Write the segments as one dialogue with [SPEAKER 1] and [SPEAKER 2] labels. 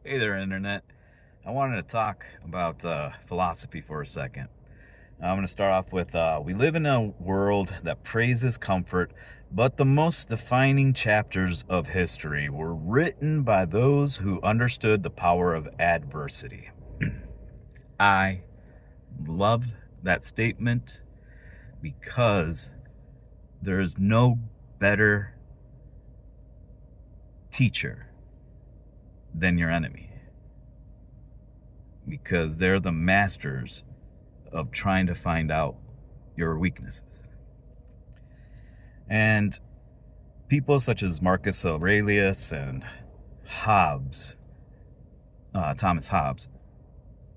[SPEAKER 1] Hey there, Internet. I wanted to talk about philosophy for a second. I'm going to start off with we live in a world that praises comfort, but the most defining chapters of history were written by those who understood the power of adversity. I love that statement because there is no better teacher than your enemy, because they're the masters of trying to find out your weaknesses. And people such as Marcus Aurelius and Thomas Hobbes,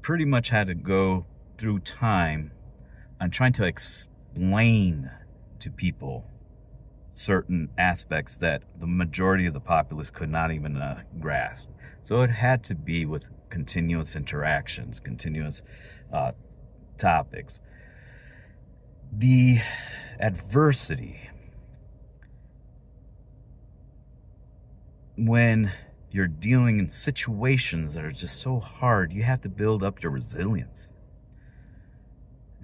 [SPEAKER 1] pretty much had to go through time on trying to explain to people certain aspects that the majority of the populace could not even grasp. So it had to be with continuous interactions, continuous topics. The adversity, when you're dealing in situations that are just so hard, you have to build up your resilience.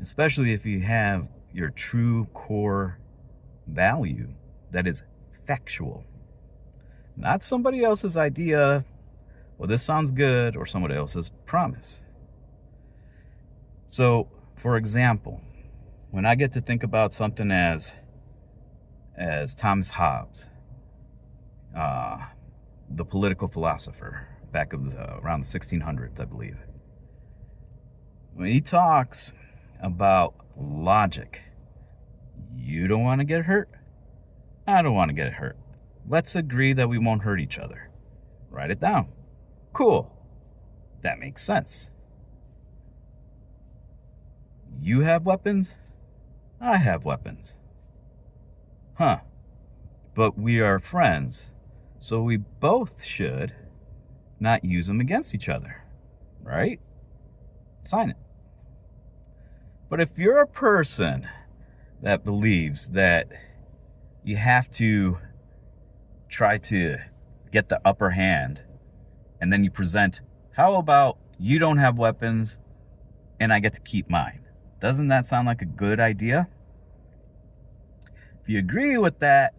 [SPEAKER 1] Especially if you have your true core value that is factual, not somebody else's idea, well, this sounds good, or somebody else's promise. So, for example, when I get to think about something as Thomas Hobbes, the political philosopher back of around the 1600s, I believe, when he talks about logic, you don't want to get hurt, I don't want to get hurt. Let's agree that we won't hurt each other. Write it down. Cool. That makes sense. You have weapons, I have weapons. Huh. But we are friends, so we both should not use them against each other, right? Sign it. But if you're a person that believes that you have to try to get the upper hand, and then you present, how about you don't have weapons and I get to keep mine? Doesn't that sound like a good idea? If you agree with that,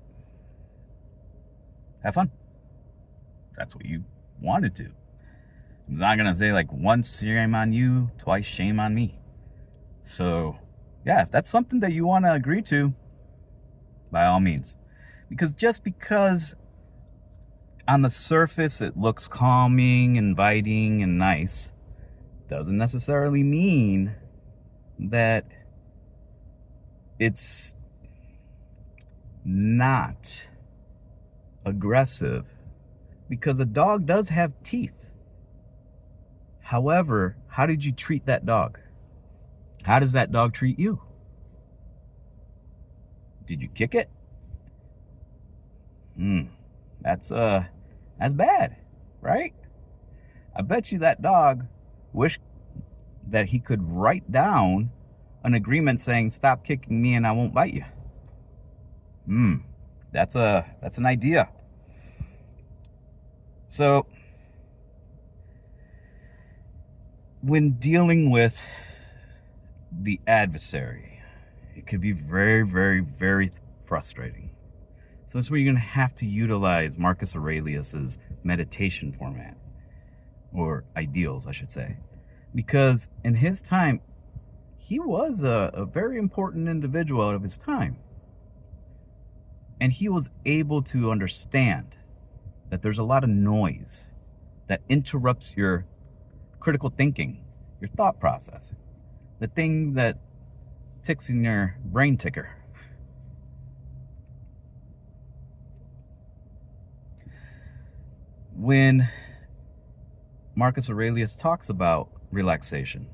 [SPEAKER 1] have fun. That's what you wanted to. I'm not going to say like once shame on you, twice shame on me. So, yeah, if that's something that you want to agree to, by all means. Because just because on the surface it looks calming, inviting, and nice, doesn't necessarily mean that it's not aggressive, because a dog does have teeth. However, how did you treat that dog? How does that dog treat you? Did you kick it? That's bad, right? I bet you that dog wished that he could write down an agreement saying, stop kicking me and I won't bite you. That's an idea. So, when dealing with the adversary, it could be very, very, very frustrating. So that's where you're going to have to utilize Marcus Aurelius's meditation format, or ideals, I should say, because in his time, he was a very important individual out of his time. And he was able to understand that there's a lot of noise that interrupts your critical thinking, your thought process, the thing that ticks in your brain ticker. When Marcus Aurelius talks about relaxation,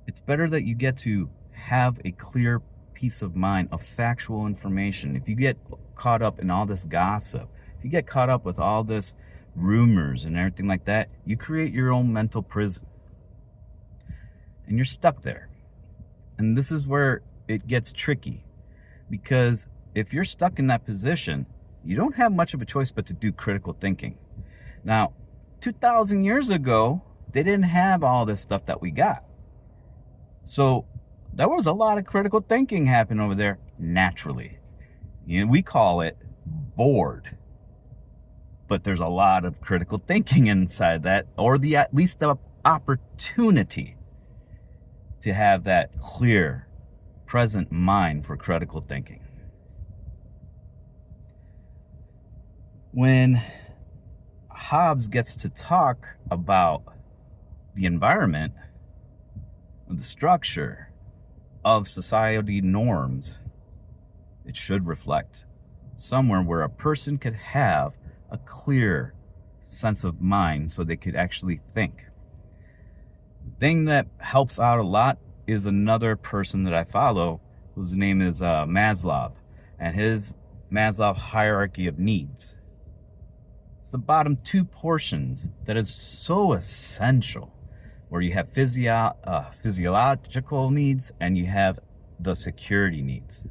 [SPEAKER 1] it's better that you get to have a clear peace of mind of factual information. If you get caught up in all this gossip, if you get caught up with all this rumors and everything like that, you create your own mental prison. And you're stuck there. And this is where it gets tricky, because if you're stuck in that position, you don't have much of a choice but to do critical thinking. Now, 2,000 years ago, they didn't have all this stuff that we got. So there was a lot of critical thinking happening over there naturally. We call it bored. But there's a lot of critical thinking inside that, or at least the opportunity to have that clear, present mind for critical thinking. When Hobbes gets to talk about the environment, the structure of society norms, it should reflect somewhere where a person could have a clear sense of mind so they could actually think. The thing that helps out a lot is another person that I follow whose name is Maslow, and his Maslow hierarchy of needs. It's the bottom two portions that is so essential, where you have physiological needs and you have the security needs.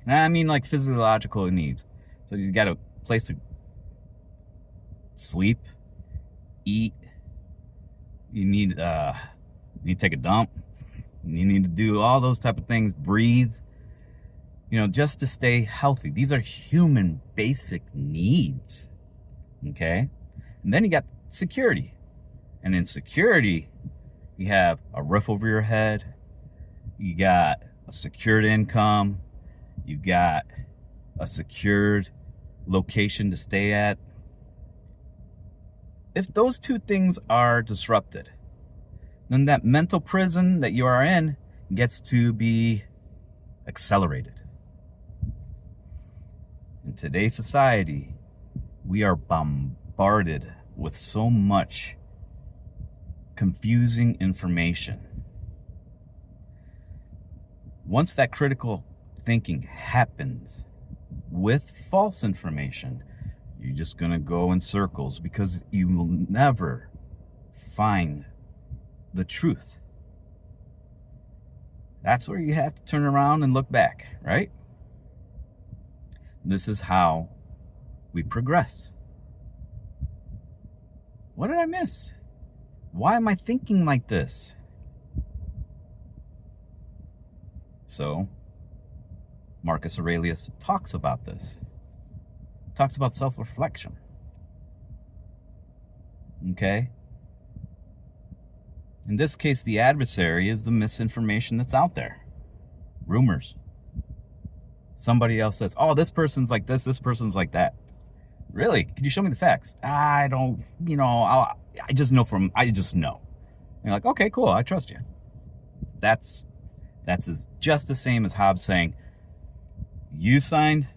[SPEAKER 1] And I mean like physiological needs. So you got a place to sleep, eat, you need to take a dump, you need to do all those type of things, breathe, just to stay healthy. These are human basic needs. Okay? And then you got security. And in security, you have a roof over your head, you got a secured income, you've got a secured location to stay at. If those two things are disrupted, then that mental prison that you are in gets to be accelerated. In today's society, we are bombarded with so much confusing information. Once that critical thinking happens with false information, you're just going to go in circles because you will never find the truth. That's where you have to turn around and look back, right? This is how we progress. What did I miss? Why am I thinking like this? So, Marcus Aurelius talks about this. Talks about self-reflection. Okay? In this case, the adversary is the misinformation that's out there. Rumors. Somebody else says, oh, this person's like this person's like that. Really? Can you show me the facts? I don't, I just know. And you're like, okay, cool, I trust you. That's just the same as Hobbes saying, you signed,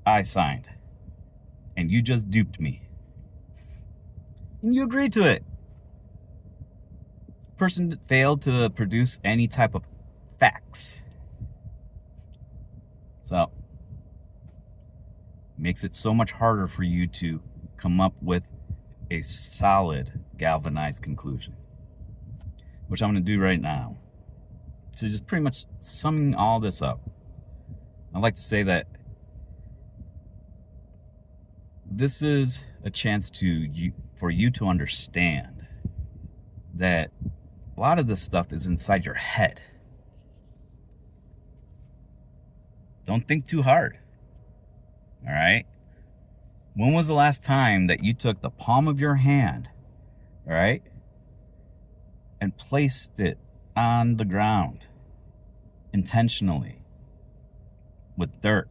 [SPEAKER 1] I signed, and you just duped me. And you agreed to it. Person failed to produce any type of facts. So, makes it so much harder for you to come up with a solid, galvanized conclusion, which I'm going to do right now. So just pretty much summing all this up, I'd like to say that this is a chance for you to understand that a lot of this stuff is inside your head. Don't think too hard. All right? When was the last time that you took the palm of your hand, all right, and placed it on the ground intentionally with dirt?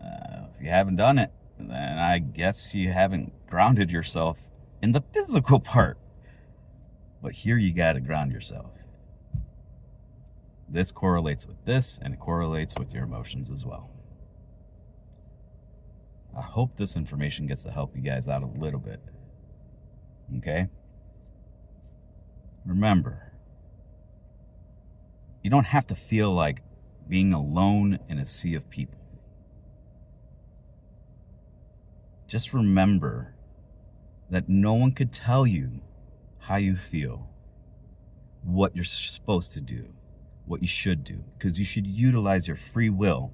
[SPEAKER 1] If you haven't done it, then I guess you haven't grounded yourself in the physical part. But here you got to ground yourself. This correlates with this, and it correlates with your emotions as well. I hope this information gets to help you guys out a little bit. Okay? Remember, you don't have to feel like being alone in a sea of people. Just remember that no one could tell you how you feel, what you're supposed to do, what you should do, because you should utilize your free will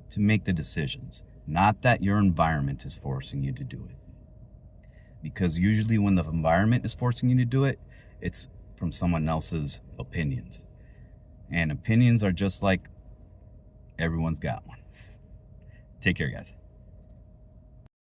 [SPEAKER 1] to make the decisions, not that your environment is forcing you to do it. Because usually when the environment is forcing you to do it, it's from someone else's opinions. And opinions are just like everyone's got one. Take care, guys.